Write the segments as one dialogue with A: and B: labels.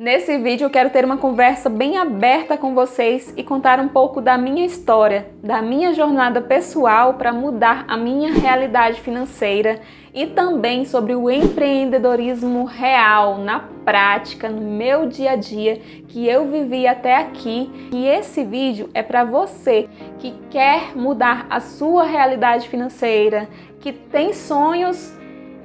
A: Nesse vídeo eu quero ter uma conversa bem aberta com vocês e contar um pouco da minha história, da minha jornada pessoal para mudar a minha realidade financeira e também sobre o empreendedorismo real, na prática, no meu dia a dia, que eu vivi até aqui. E esse vídeo é para você que quer mudar a sua realidade financeira, que tem sonhos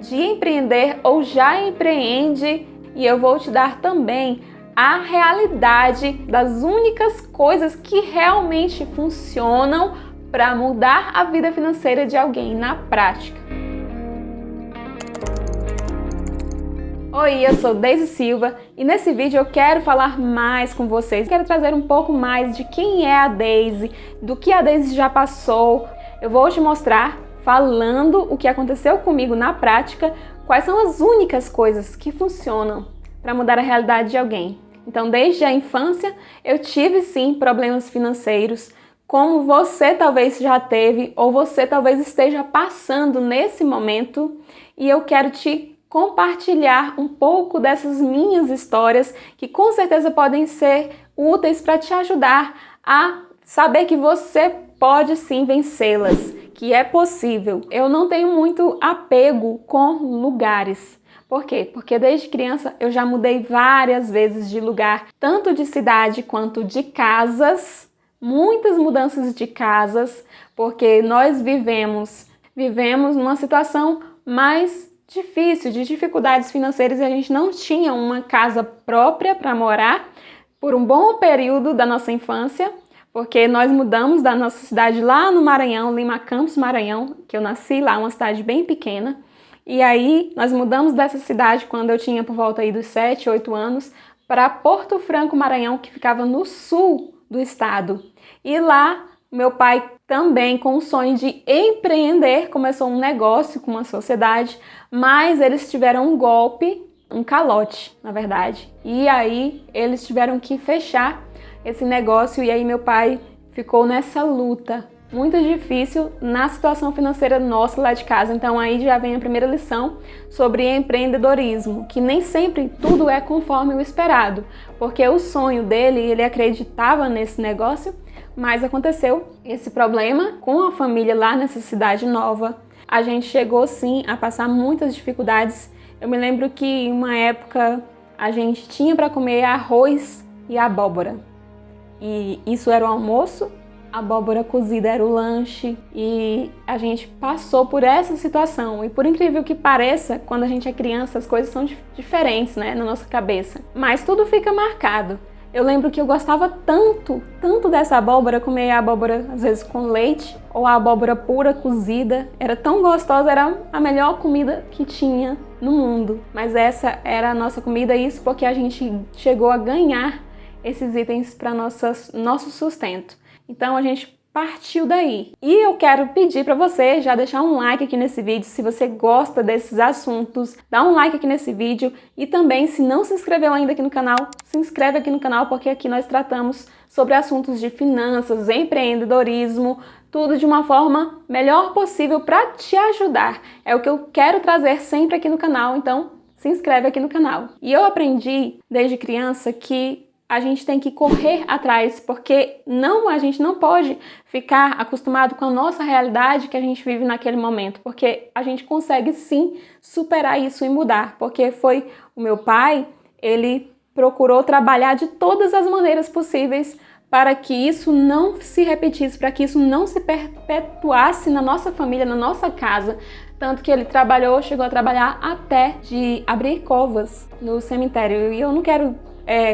A: de empreender ou já empreende. E eu vou te dar também a realidade das únicas coisas que realmente funcionam para mudar a vida financeira de alguém na prática. Oi, eu sou Deise Silva e nesse vídeo eu quero falar mais com vocês. Quero trazer um pouco mais de quem é a Deise, do que a Deise já passou. Eu vou te mostrar, falando o que aconteceu comigo na prática, quais são as únicas coisas que funcionam para mudar a realidade de alguém. Então, desde a infância, eu tive sim problemas financeiros, como você talvez já teve ou você talvez esteja passando nesse momento, e eu quero te compartilhar um pouco dessas minhas histórias que com certeza podem ser úteis para te ajudar a saber que você pode sim vencê-las, que é possível. Eu não tenho muito apego com lugares. Por quê? Porque desde criança eu já mudei várias vezes de lugar, tanto de cidade quanto de casas, muitas mudanças de casas, porque nós vivemos numa situação mais difícil, de dificuldades financeiras, e a gente não tinha uma casa própria para morar por um bom período da nossa infância, porque nós mudamos da nossa cidade lá no Maranhão, Lima Campos, Maranhão, que eu nasci lá, uma cidade bem pequena. E aí, nós mudamos dessa cidade quando eu tinha por volta aí dos 7, 8 anos, para Porto Franco, Maranhão, que ficava no sul do estado. E lá, meu pai também, com o sonho de empreender, começou um negócio com uma sociedade, mas eles tiveram um golpe, um calote, na verdade. E aí, eles tiveram que fechar esse negócio e aí meu pai ficou nessa luta muito difícil na situação financeira nossa lá de casa. Então aí já vem a primeira lição sobre empreendedorismo, que nem sempre tudo é conforme o esperado, porque o sonho dele, ele acreditava nesse negócio, mas aconteceu esse problema com a família lá nessa cidade nova. A gente chegou sim a passar muitas dificuldades. Eu me lembro que em uma época a gente tinha para comer arroz e abóbora. E isso era o almoço, a abóbora cozida era o lanche, e a gente passou por essa situação. E por incrível que pareça, quando a gente é criança, as coisas são diferentes, né, na nossa cabeça. Mas tudo fica marcado. Eu lembro que eu gostava tanto dessa abóbora, comer a abóbora às vezes com leite, ou a abóbora pura, cozida. Era tão gostosa, era a melhor comida que tinha no mundo. Mas essa era a nossa comida, isso porque a gente chegou a ganhar esses itens para nosso sustento. Então a gente partiu daí. E eu quero pedir para você já deixar um like aqui nesse vídeo se você gosta desses assuntos. Dá um like aqui nesse vídeo e também, se não se inscreveu ainda aqui no canal, se inscreve aqui no canal, porque aqui nós tratamos sobre assuntos de finanças, empreendedorismo, tudo de uma forma melhor possível para te ajudar. É o que eu quero trazer sempre aqui no canal, então se inscreve aqui no canal. E eu aprendi desde criança que a gente tem que correr atrás, porque a gente não pode ficar acostumado com a nossa realidade que a gente vive naquele momento, porque a gente consegue sim superar isso e mudar, porque foi o meu pai, ele procurou trabalhar de todas as maneiras possíveis para que isso não se repetisse, para que isso não se perpetuasse na nossa família, na nossa casa. Tanto que ele chegou a trabalhar até de abrir covas no cemitério. E eu não quero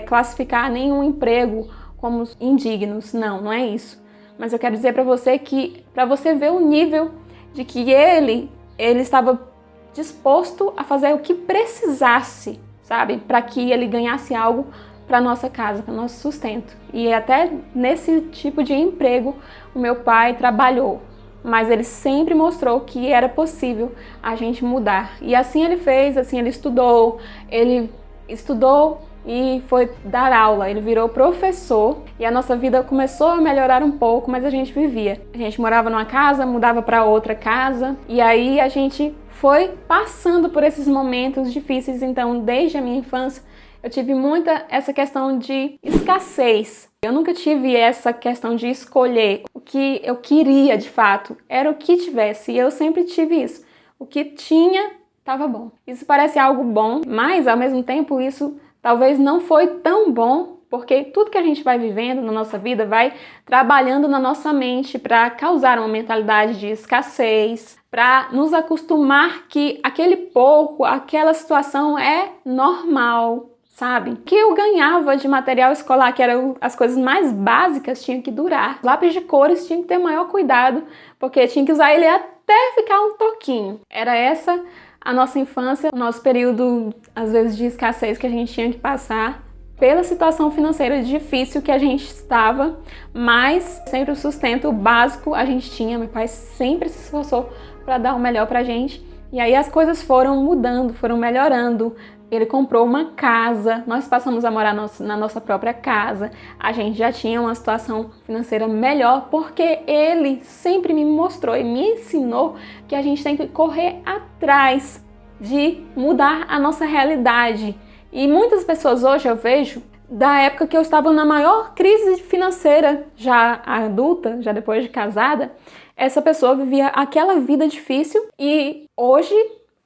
A: classificar nenhum emprego como indignos, não é isso. Mas eu quero dizer para você que, para você ver o nível de que ele estava disposto a fazer o que precisasse, sabe? Para que ele ganhasse algo para nossa casa, para nosso sustento. E até nesse tipo de emprego o meu pai trabalhou, mas ele sempre mostrou que era possível a gente mudar. E assim ele fez, assim ele estudou e foi dar aula, ele virou professor e a nossa vida começou a melhorar um pouco, mas a gente vivia. A gente morava numa casa, mudava para outra casa e aí a gente foi passando por esses momentos difíceis. Então, desde a minha infância, Eu tive muita essa questão de escassez. Eu nunca tive essa questão de escolher o que eu queria de fato. Era o que tivesse e eu sempre tive isso. O que tinha estava bom. Isso parece algo bom, mas ao mesmo tempo isso talvez não foi tão bom, porque tudo que a gente vai vivendo na nossa vida vai trabalhando na nossa mente para causar uma mentalidade de escassez, para nos acostumar que aquele pouco, aquela situação é normal, sabe? O que eu ganhava de material escolar, que eram as coisas mais básicas, tinha que durar. Lápis de cores tinha que ter maior cuidado, porque tinha que usar ele até ficar um toquinho. Era essa a nossa infância, o nosso período, às vezes, de escassez que a gente tinha que passar pela situação financeira difícil que a gente estava, mas sempre o sustento básico a gente tinha. Meu pai sempre se esforçou para dar o melhor pra gente. E aí as coisas foram mudando, foram melhorando. Ele comprou uma casa, nós passamos a morar na nossa própria casa. A gente já tinha uma situação financeira melhor, porque ele sempre me mostrou e me ensinou que a gente tem que correr atrás de mudar a nossa realidade. E muitas pessoas hoje eu vejo, da época que eu estava na maior crise financeira, já adulta, já depois de casada, essa pessoa vivia aquela vida difícil e hoje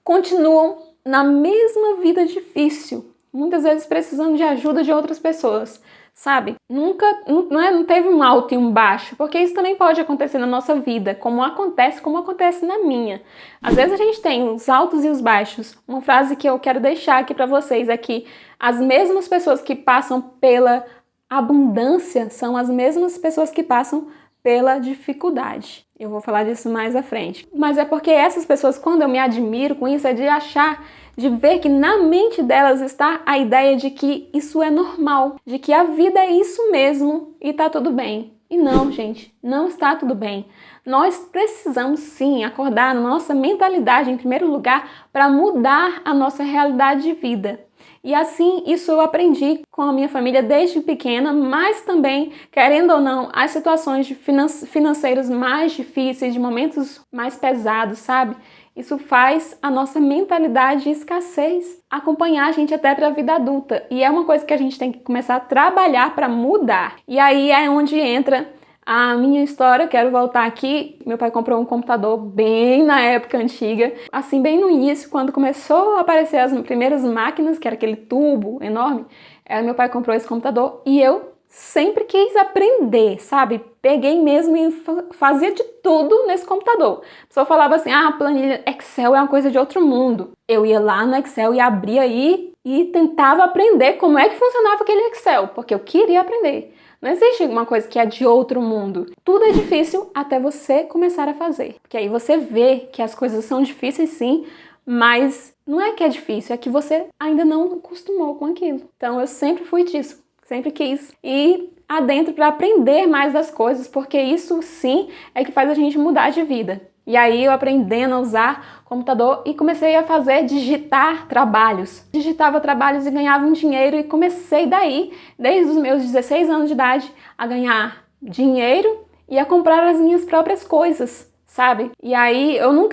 A: continuam na mesma vida difícil, muitas vezes precisando de ajuda de outras pessoas, sabe? Não teve um alto e um baixo, porque isso também pode acontecer na nossa vida, como acontece na minha. Às vezes a gente tem os altos e os baixos. Uma frase que eu quero deixar aqui para vocês é que as mesmas pessoas que passam pela abundância são as mesmas pessoas que passam pela dificuldade. Eu vou falar disso mais à frente. Mas é porque essas pessoas, quando eu me admiro com isso, é de ver que na mente delas está a ideia de que isso é normal, de que a vida é isso mesmo e tá tudo bem. E não, gente, não está tudo bem. Nós precisamos sim acordar na nossa mentalidade em primeiro lugar para mudar a nossa realidade de vida. E assim, isso eu aprendi com a minha família desde pequena, mas também, querendo ou não, as situações financeiras mais difíceis, de momentos mais pesados, sabe? Isso faz a nossa mentalidade de escassez acompanhar a gente até para a vida adulta. E é uma coisa que a gente tem que começar a trabalhar para mudar. E aí é onde entra a minha história. Quero voltar aqui. Meu pai comprou um computador bem na época antiga, assim, bem no início, quando começou a aparecer as primeiras máquinas, que era aquele tubo enorme. Meu pai comprou esse computador e eu sempre quis aprender, sabe? Peguei mesmo e fazia de tudo nesse computador. A pessoa falava assim, planilha Excel é uma coisa de outro mundo. Eu ia lá no Excel e abria aí e tentava aprender como é que funcionava aquele Excel, porque eu queria aprender. Não existe alguma coisa que é de outro mundo. Tudo é difícil até você começar a fazer. Porque aí você vê que as coisas são difíceis sim, mas não é que é difícil, é que você ainda não acostumou com aquilo. Então eu sempre fui disso, sempre quis ir adentro para aprender mais das coisas, porque isso sim é que faz a gente mudar de vida. E aí eu aprendendo a usar computador e comecei a digitar trabalhos. Digitava trabalhos e ganhava um dinheiro e comecei daí, desde os meus 16 anos de idade, a ganhar dinheiro e a comprar as minhas próprias coisas, sabe? E aí eu não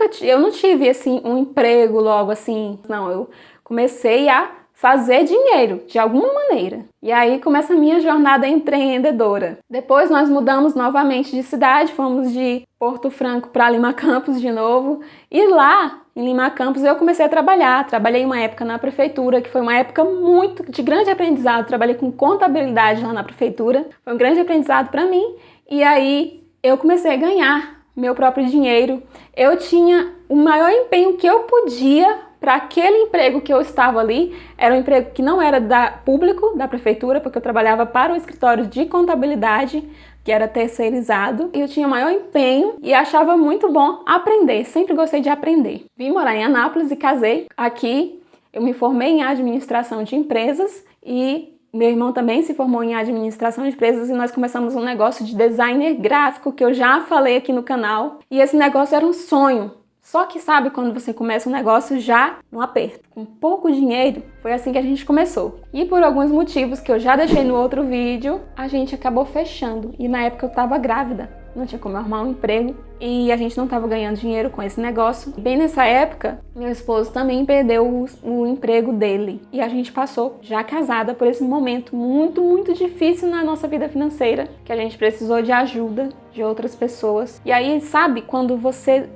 A: tive assim um emprego logo assim, não, eu comecei a fazer dinheiro de alguma maneira. E aí começa a minha jornada empreendedora. Depois nós mudamos novamente de cidade, fomos de Porto Franco para Lima Campos de novo. E lá em Lima Campos eu comecei a trabalhar. Trabalhei uma época na prefeitura, que foi uma época muito de grande aprendizado. Trabalhei com contabilidade lá na prefeitura. Foi um grande aprendizado para mim. E aí eu comecei a ganhar meu próprio dinheiro. Eu tinha o maior empenho que eu podia para aquele emprego que eu estava ali. Era um emprego que não era público, da prefeitura, porque eu trabalhava para o escritório de contabilidade, que era terceirizado, e eu tinha maior empenho e achava muito bom aprender, sempre gostei de aprender. Vim morar em Anápolis e casei aqui. Eu me formei em administração de empresas e meu irmão também se formou em administração de empresas e nós começamos um negócio de designer gráfico, que eu já falei aqui no canal, e esse negócio era um sonho. Só que sabe quando você começa um negócio já no aperto, com pouco dinheiro? Foi assim que a gente começou. E por alguns motivos que eu já deixei no outro vídeo, a gente acabou fechando. E na época eu tava grávida, não tinha como arrumar um emprego e a gente não estava ganhando dinheiro com esse negócio. Bem nessa época, meu esposo também perdeu o emprego dele e a gente passou, já casada, por esse momento muito difícil na nossa vida financeira, que a gente precisou de ajuda de outras pessoas. E aí, sabe, quando você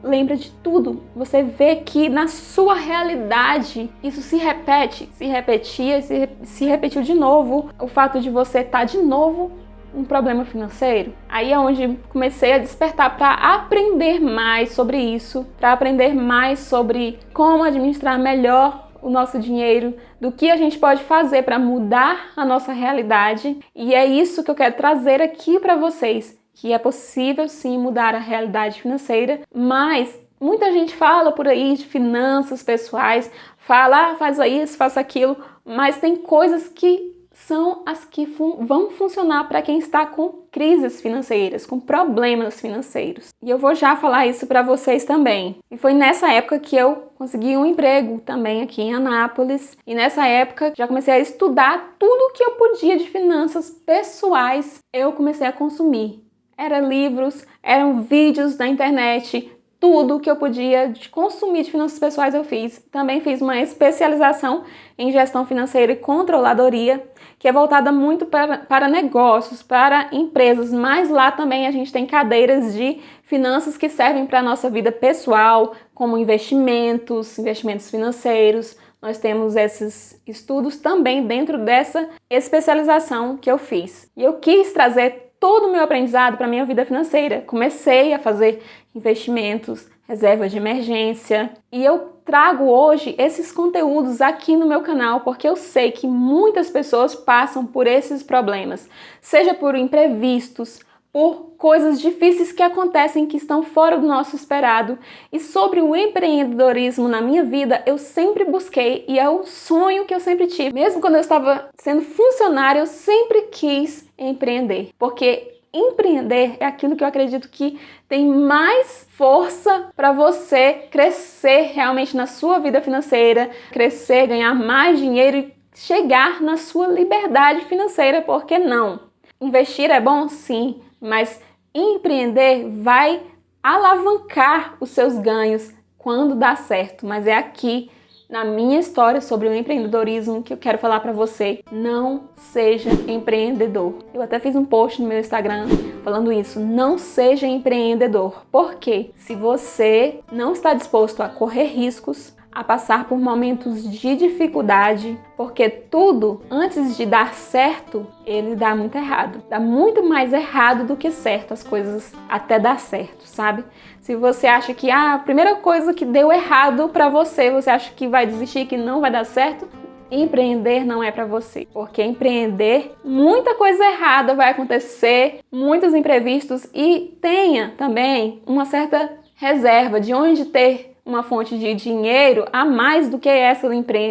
A: lembra de tudo, você vê que na sua realidade isso se repete, se repetiu de novo, o fato de você estar de novo um problema financeiro. Aí é onde comecei a despertar para aprender mais sobre isso, para aprender mais sobre como administrar melhor o nosso dinheiro, do que a gente pode fazer para mudar a nossa realidade. E é isso que eu quero trazer aqui para vocês, que é possível sim mudar a realidade financeira, mas muita gente fala por aí de finanças pessoais, fala, faz isso, faça aquilo, mas tem coisas que são as que vão funcionar para quem está com crises financeiras, com problemas financeiros. E eu vou já falar isso para vocês também. E foi nessa época que eu consegui um emprego também aqui em Anápolis. E nessa época já comecei a estudar tudo que eu podia de finanças pessoais. Eu comecei a consumir. Eram livros, eram vídeos na internet, tudo que eu podia de consumir de finanças pessoais eu fiz. Também fiz uma especialização em gestão financeira e controladoria, que é voltada muito para negócios, para empresas, mas lá também a gente tem cadeiras de finanças que servem para a nossa vida pessoal, como investimentos financeiros. Nós temos esses estudos também dentro dessa especialização que eu fiz. E eu quis trazer todo o meu aprendizado para a minha vida financeira. Comecei a fazer investimentos, reservas de emergência, e eu trago hoje esses conteúdos aqui no meu canal porque eu sei que muitas pessoas passam por esses problemas, seja por imprevistos, por coisas difíceis que acontecem que estão fora do nosso esperado. E sobre o empreendedorismo na minha vida, eu sempre busquei e é o sonho que eu sempre tive. Mesmo quando eu estava sendo funcionária, eu sempre quis empreender, porque empreender é aquilo que eu acredito que tem mais força para você crescer realmente na sua vida financeira, crescer, ganhar mais dinheiro e chegar na sua liberdade financeira, por que não? Investir é bom? Sim, mas empreender vai alavancar os seus ganhos quando dá certo, mas é aqui na minha história sobre o empreendedorismo que eu quero falar para você. Não seja empreendedor. Eu até fiz um post no meu Instagram falando isso. Não seja empreendedor. Por quê? Se você não está disposto a correr riscos, a passar por momentos de dificuldade, porque tudo, antes de dar certo, ele dá muito errado. Dá muito mais errado do que certo, as coisas até dar certo, sabe? Se você acha que a primeira coisa que deu errado pra você, você acha que vai desistir, que não vai dar certo, empreender não é pra você. Porque empreender, muita coisa errada vai acontecer, muitos imprevistos, e tenha também uma certa reserva de onde ter uma fonte de dinheiro a mais do que essa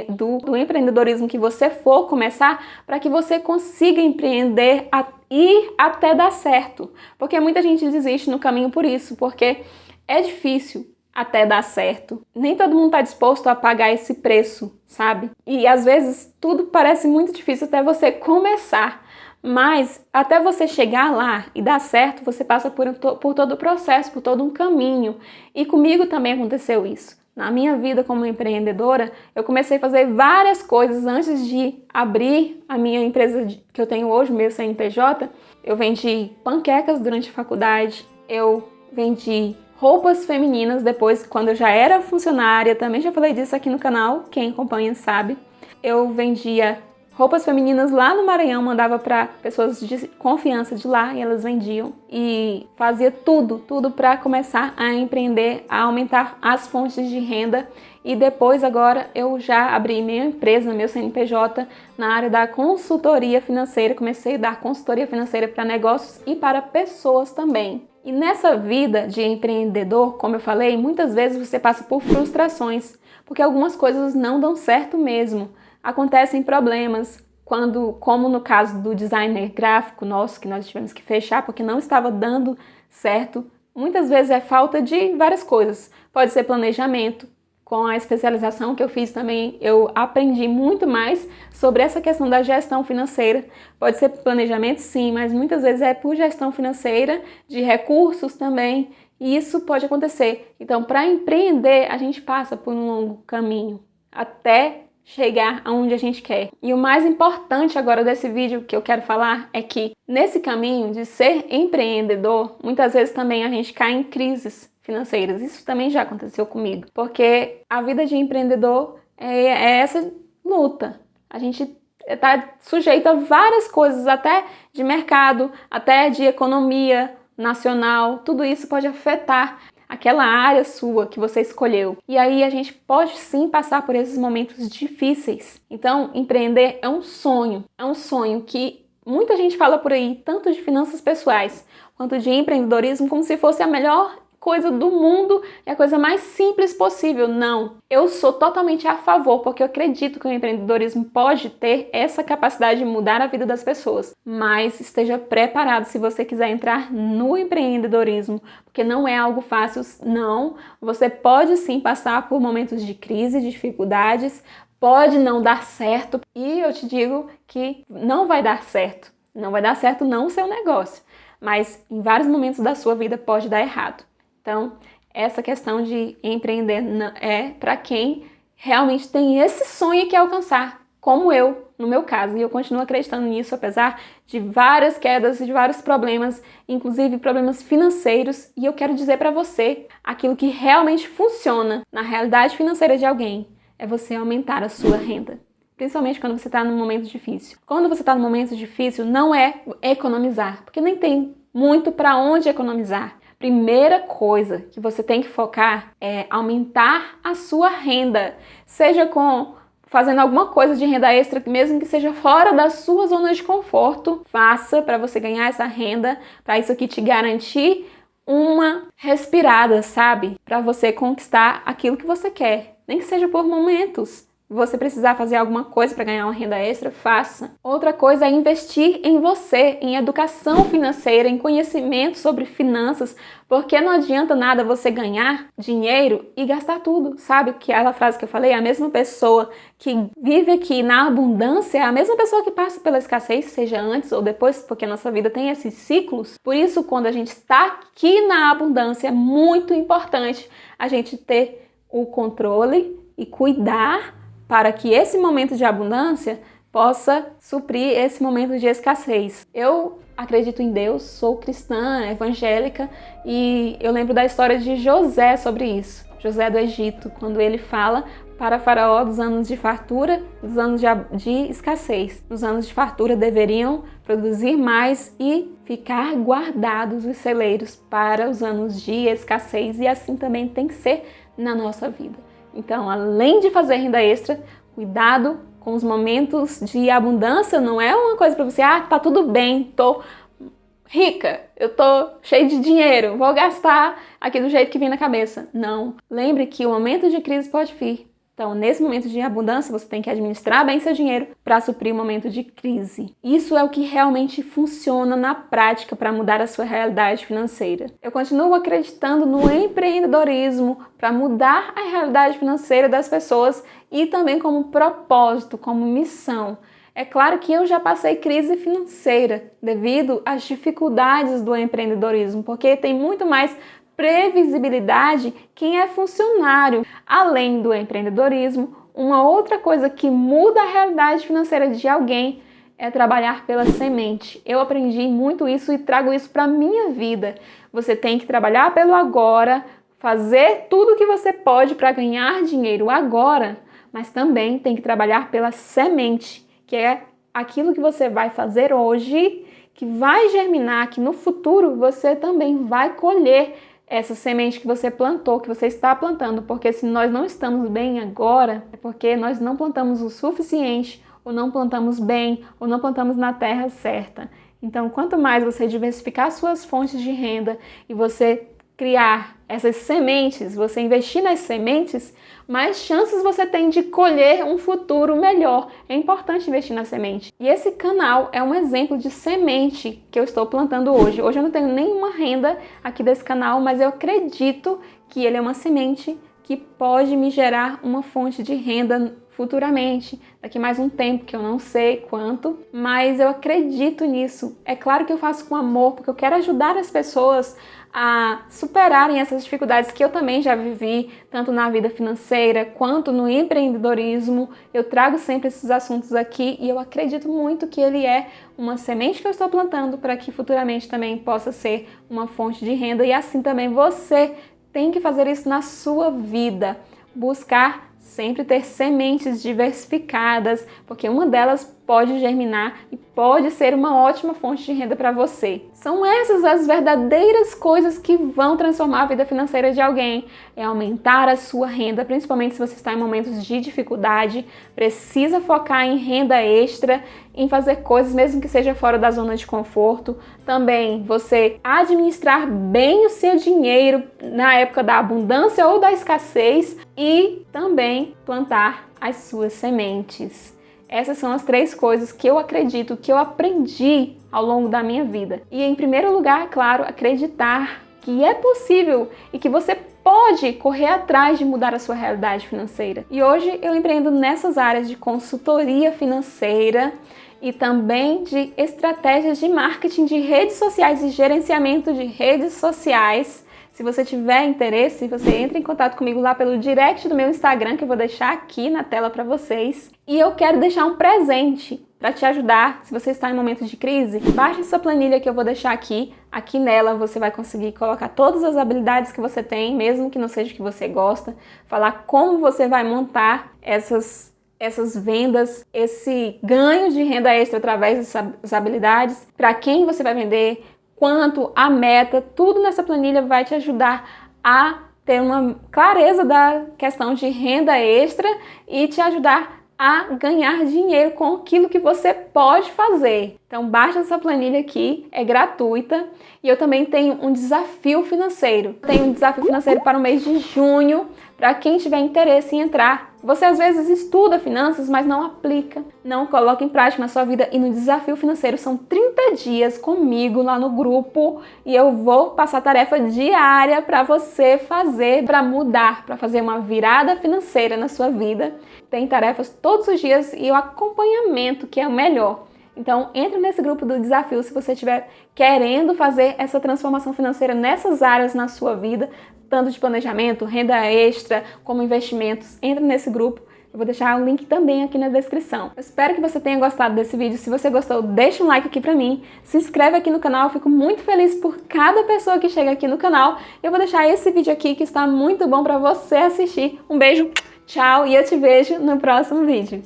A: do empreendedorismo que você for começar, para que você consiga empreender ir até dar certo. Porque muita gente desiste no caminho por isso, porque é difícil até dar certo. Nem todo mundo está disposto a pagar esse preço, sabe? E às vezes tudo parece muito difícil até você começar. Mas até você chegar lá e dar certo, você passa por todo o processo, por todo um caminho. E comigo também aconteceu isso. Na minha vida como empreendedora, eu comecei a fazer várias coisas antes de abrir a minha empresa que eu tenho hoje, meu CNPJ. Eu vendi panquecas durante a faculdade, eu vendi roupas femininas depois, quando eu já era funcionária, também já falei disso aqui no canal, quem acompanha sabe. Eu vendia roupas femininas lá no Maranhão, mandava para pessoas de confiança de lá e elas vendiam. E fazia tudo para começar a empreender, a aumentar as fontes de renda. E depois agora eu já abri minha empresa, meu CNPJ, na área da consultoria financeira. Comecei a dar consultoria financeira para negócios e para pessoas também. E nessa vida de empreendedor, como eu falei, muitas vezes você passa por frustrações, porque algumas coisas não dão certo mesmo. Acontecem problemas, como no caso do designer gráfico nosso, que nós tivemos que fechar porque não estava dando certo. Muitas vezes é falta de várias coisas. Pode ser planejamento. Com a especialização que eu fiz também, eu aprendi muito mais sobre essa questão da gestão financeira. Pode ser planejamento, sim, mas muitas vezes é por gestão financeira, de recursos também. E isso pode acontecer. Então, para empreender, a gente passa por um longo caminho até chegar aonde a gente quer. E o mais importante agora desse vídeo que eu quero falar é que nesse caminho de ser empreendedor, muitas vezes também a gente cai em crises financeiras. Isso também já aconteceu comigo, porque a vida de empreendedor é essa luta. A gente está sujeito a várias coisas, até de mercado, até de economia nacional. Tudo isso pode afetar aquela área sua que você escolheu. E aí a gente pode sim passar por esses momentos difíceis. Então, empreender é um sonho que muita gente fala por aí, tanto de finanças pessoais quanto de empreendedorismo, como se fosse a melhor coisa do mundo e a coisa mais simples possível. Não, eu sou totalmente a favor, porque eu acredito que o empreendedorismo pode ter essa capacidade de mudar a vida das pessoas. Mas esteja preparado se você quiser entrar no empreendedorismo, porque não é algo fácil, não. Você pode sim passar por momentos de crise, de dificuldades, pode não dar certo, e eu te digo que não vai dar certo. Não vai dar certo não o seu negócio, mas em vários momentos da sua vida pode dar errado. Então, essa questão de empreender é para quem realmente tem esse sonho que é alcançar, como eu, no meu caso. E eu continuo acreditando nisso, apesar de várias quedas e de vários problemas, inclusive problemas financeiros. E eu quero dizer para você, aquilo que realmente funciona na realidade financeira de alguém é você aumentar a sua renda. Principalmente quando você está num momento difícil. Quando você está num momento difícil, não é economizar, porque nem tem muito para onde economizar. Primeira coisa que você tem que focar é aumentar a sua renda, seja fazendo alguma coisa de renda extra, mesmo que seja fora da sua zona de conforto, faça para você ganhar essa renda, para isso aqui te garantir uma respirada, sabe? Para você conquistar aquilo que você quer, nem que seja por momentos. Você precisar fazer alguma coisa para ganhar uma renda extra, faça. Outra coisa é investir em você, em educação financeira, em conhecimento sobre finanças, porque não adianta nada você ganhar dinheiro e gastar tudo, sabe? Que aquela frase que eu falei, a mesma pessoa que vive aqui na abundância é a mesma pessoa que passa pela escassez, seja antes ou depois, porque a nossa vida tem esses ciclos. Por isso, quando a gente está aqui na abundância, é muito importante a gente ter o controle e cuidar para que esse momento de abundância possa suprir esse momento de escassez. Eu acredito em Deus, sou cristã, evangélica, e eu lembro da história de José sobre isso. José do Egito, quando ele fala para Faraó dos anos de fartura, dos anos de escassez. Nos anos de fartura deveriam produzir mais e ficar guardados os celeiros para os anos de escassez, e assim também tem que ser na nossa vida. Então, além de fazer renda extra, cuidado com os momentos de abundância. Não é uma coisa para você, tá tudo bem, tô rica, eu tô cheio de dinheiro, vou gastar aqui do jeito que vem na cabeça. Não. Lembre que o momento de crise pode vir. Então, nesse momento de abundância, você tem que administrar bem seu dinheiro para suprir o momento de crise. Isso é o que realmente funciona na prática para mudar a sua realidade financeira. Eu continuo acreditando no empreendedorismo para mudar a realidade financeira das pessoas e também como propósito, como missão. É claro que eu já passei crise financeira devido às dificuldades do empreendedorismo, porque tem muito mais previsibilidade quem é funcionário. Além do empreendedorismo, uma outra coisa que muda a realidade financeira de alguém é trabalhar pela semente. Eu aprendi muito isso e trago isso para a minha vida. Você tem que trabalhar pelo agora, fazer tudo o que você pode para ganhar dinheiro agora, mas também tem que trabalhar pela semente, que é aquilo que você vai fazer hoje, que vai germinar, que no futuro você também vai colher essa semente que você plantou, que você está plantando, porque se nós não estamos bem agora, é porque nós não plantamos o suficiente, ou não plantamos bem, ou não plantamos na terra certa. Então, quanto mais você diversificar suas fontes de renda e você criar essas sementes, você investir nas sementes, mais chances você tem de colher um futuro melhor. É importante investir na semente. E esse canal é um exemplo de semente que eu estou plantando hoje. Hoje eu não tenho nenhuma renda aqui desse canal, mas eu acredito que ele é uma semente que pode me gerar uma fonte de renda futuramente, daqui mais um tempo que eu não sei quanto, mas eu acredito nisso. É claro que eu faço com amor, porque eu quero ajudar as pessoas a superarem essas dificuldades que eu também já vivi, tanto na vida financeira quanto no empreendedorismo. Eu trago sempre esses assuntos aqui e eu acredito muito que ele é uma semente que eu estou plantando para que futuramente também possa ser uma fonte de renda, e assim também você tem que fazer isso na sua vida. Buscar sempre ter sementes diversificadas, porque uma delas pode germinar e pode ser uma ótima fonte de renda para você. São essas as verdadeiras coisas que vão transformar a vida financeira de alguém. É aumentar a sua renda, principalmente se você está em momentos de dificuldade, precisa focar em renda extra, em fazer coisas mesmo que seja fora da zona de conforto. Também você administrar bem o seu dinheiro na época da abundância ou da escassez e também plantar as suas sementes. Essas são as 3 coisas que eu acredito, que eu aprendi ao longo da minha vida. E em primeiro lugar, claro, acreditar que é possível e que você pode correr atrás de mudar a sua realidade financeira. E hoje eu empreendo nessas áreas de consultoria financeira e também de estratégias de marketing de redes sociais e gerenciamento de redes sociais. Se você tiver interesse, você entra em contato comigo lá pelo direct do meu Instagram, que eu vou deixar aqui na tela para vocês. E eu quero deixar um presente para te ajudar se você está em momentos de crise. Baixe essa planilha que eu vou deixar aqui. Aqui nela você vai conseguir colocar todas as habilidades que você tem, mesmo que não seja o que você gosta, falar como você vai montar essas vendas, esse ganho de renda extra através dessas habilidades, para quem você vai vender, quanto, a meta, tudo nessa planilha vai te ajudar a ter uma clareza da questão de renda extra e te ajudar a ganhar dinheiro com aquilo que você pode fazer. Então baixa essa planilha aqui, é gratuita, e eu também tenho um desafio financeiro. Tenho um desafio financeiro para o mês de junho, para quem tiver interesse em entrar. Você às vezes estuda finanças, mas não aplica, não coloca em prática na sua vida, e no desafio financeiro são 30 dias comigo lá no grupo, e eu vou passar tarefa diária para você fazer, para mudar, para fazer uma virada financeira na sua vida. Tem tarefas todos os dias e o acompanhamento que é o melhor. Então, entra nesse grupo do desafio se você estiver querendo fazer essa transformação financeira nessas áreas na sua vida, tanto de planejamento, renda extra, como investimentos. Entra nesse grupo. Eu vou deixar o link também aqui na descrição. Eu espero que você tenha gostado desse vídeo. Se você gostou, deixa um like aqui pra mim. Se inscreve aqui no canal. Eu fico muito feliz por cada pessoa que chega aqui no canal. Eu vou deixar esse vídeo aqui que está muito bom pra você assistir. Um beijo, tchau, e eu te vejo no próximo vídeo.